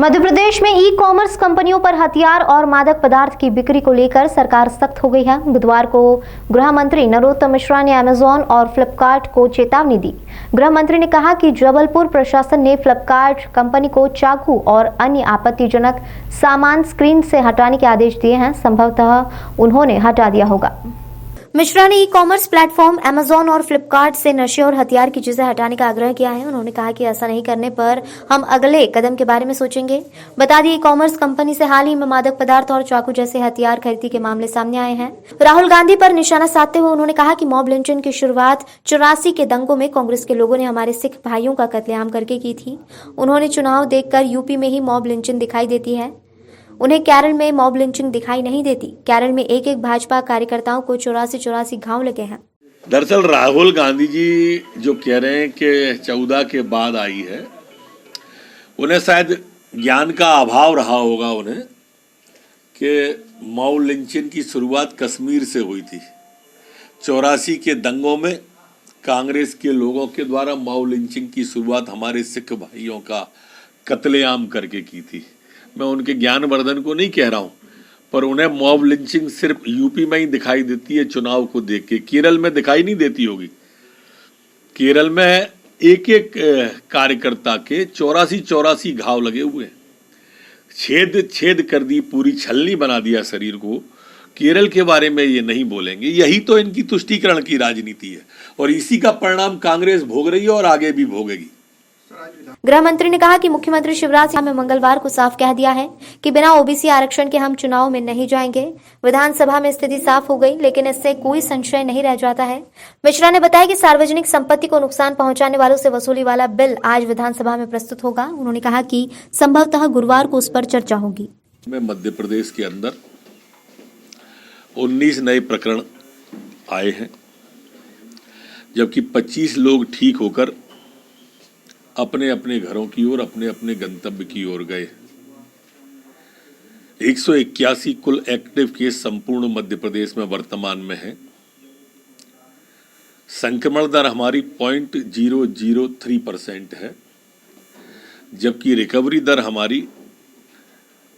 मध्य प्रदेश में e commerce कंपनियों पर हथियार और मादक पदार्थ की बिक्री को लेकर सरकार सख्त हो गई है। बुधवार को गृह मंत्री नरोत्तम मिश्रा ने अमेजॉन और फ्लिपकार्ट को चेतावनी दी। गृह मंत्री ने कहा कि जबलपुर प्रशासन ने फ्लिपकार्ट कंपनी को चाकू और अन्य आपत्तिजनक सामान स्क्रीन से हटाने के आदेश दिए हैं। संभवतः उन्होंने हटा दिया होगा। मिश्रा ने ई कॉमर्स प्लेटफॉर्म अमेजॉन और फ्लिपकार्ट से नशे और हथियार की चीजें हटाने का आग्रह किया है। उन्होंने कहा कि ऐसा नहीं करने पर हम अगले कदम के बारे में सोचेंगे। बता दें, ई कॉमर्स कंपनी से हाल ही में मादक पदार्थ और चाकू जैसे हथियार खरीदी के मामले सामने आए हैं। राहुल गांधी पर निशाना साधते हुए उन्होंने कहा कि मॉब लिंचिंग की शुरुआत 84 के दंगों में कांग्रेस के लोगों ने हमारे सिख भाइयों का कत्लेआम करके की थी। उन्होंने चुनाव देखकर यूपी में ही मॉब लिंचिंग दिखाई देती है, उन्हें केरल में मॉब लिंचिंग दिखाई नहीं देती। केरल में एक एक भाजपा कार्यकर्ताओं को 84 घाव लगे हैं। दरअसल राहुल गांधी जी जो कह रहे हैं कि 14 के बाद आई है, उन्हें शायद ज्ञान का अभाव रहा होगा उन्हें कि मॉब लिंचिंग की शुरुआत कश्मीर से हुई थी। 84 के दंगों में कांग्रेस के लोगों के द्वारा मॉब लिंचिंग की शुरुआत हमारे सिख भाइयों का कत्लेआम करके की थी। मैं उनके ज्ञानवर्धन को नहीं कह रहा हूं, पर उन्हें मॉब लिंचिंग सिर्फ यूपी में ही दिखाई देती है चुनाव को देख के। केरल में दिखाई नहीं देती होगी। केरल में एक एक कार्यकर्ता के 84 घाव लगे हुए हैं, छेद कर दी, पूरी छलनी बना दिया शरीर को। केरल के बारे में ये नहीं बोलेंगे। यही तो इनकी तुष्टीकरण की राजनीति है और इसी का परिणाम कांग्रेस भोग रही है और आगे भी भोगेगी। गृह मंत्री ने कहा कि मुख्यमंत्री शिवराज सिंह ने मंगलवार को साफ कह दिया है कि बिना ओबीसी आरक्षण के हम चुनाव में नहीं जाएंगे। विधानसभा में स्थिति साफ हो गई, लेकिन इससे कोई संशय नहीं रह जाता है। मिश्रा ने बताया कि सार्वजनिक संपत्ति को नुकसान पहुंचाने वालों से वसूली वाला बिल आज विधानसभा में प्रस्तुत होगा। उन्होंने कहा कि संभवतः गुरुवार को उस पर चर्चा होगी। मध्य प्रदेश के अंदर 19 नए प्रकरण आए हैं, जबकि 25 लोग ठीक होकर अपने अपने घरों की ओर, अपने अपने गंतव्य की ओर गए। 181 कुल एक्टिव केस संपूर्ण मध्य प्रदेश में वर्तमान में है। संक्रमण दर हमारी 0.003% है, जबकि रिकवरी दर हमारी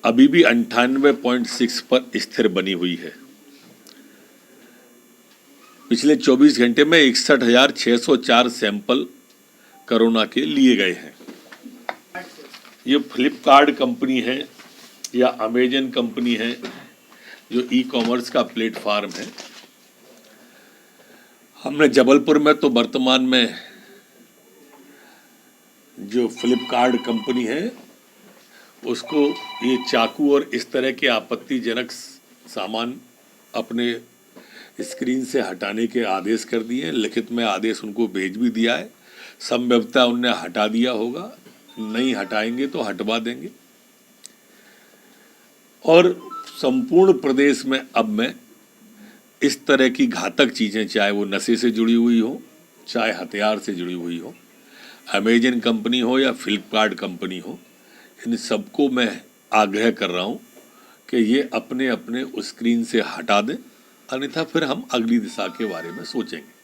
अभी भी 98.6 पर स्थिर बनी हुई है। पिछले 24 घंटे में 61,604 सैंपल कोरोना के लिए गए हैं। ये फ्लिपकार्ट कंपनी है या अमेजन कंपनी है जो ई कॉमर्स का प्लेटफॉर्म है। हमने जबलपुर में तो वर्तमान में जो फ्लिपकार्ट कंपनी है उसको ये चाकू और इस तरह के आपत्तिजनक सामान अपने स्क्रीन से हटाने के आदेश कर दिए हैं। लिखित में आदेश उनको भेज भी दिया है। संभवतः उनने हटा दिया होगा, नहीं हटाएंगे तो हटवा देंगे। और संपूर्ण प्रदेश में अब मैं इस तरह की घातक चीजें, चाहे वो नशे से जुड़ी हुई हो, चाहे हथियार से जुड़ी हुई हो, अमेजन कंपनी हो या फ्लिपकार्ट कंपनी हो, इन सबको मैं आग्रह कर रहा हूं कि ये अपने अपने स्क्रीन से हटा दें, अन्यथा फिर हम अगली दिशा के बारे में सोचेंगे।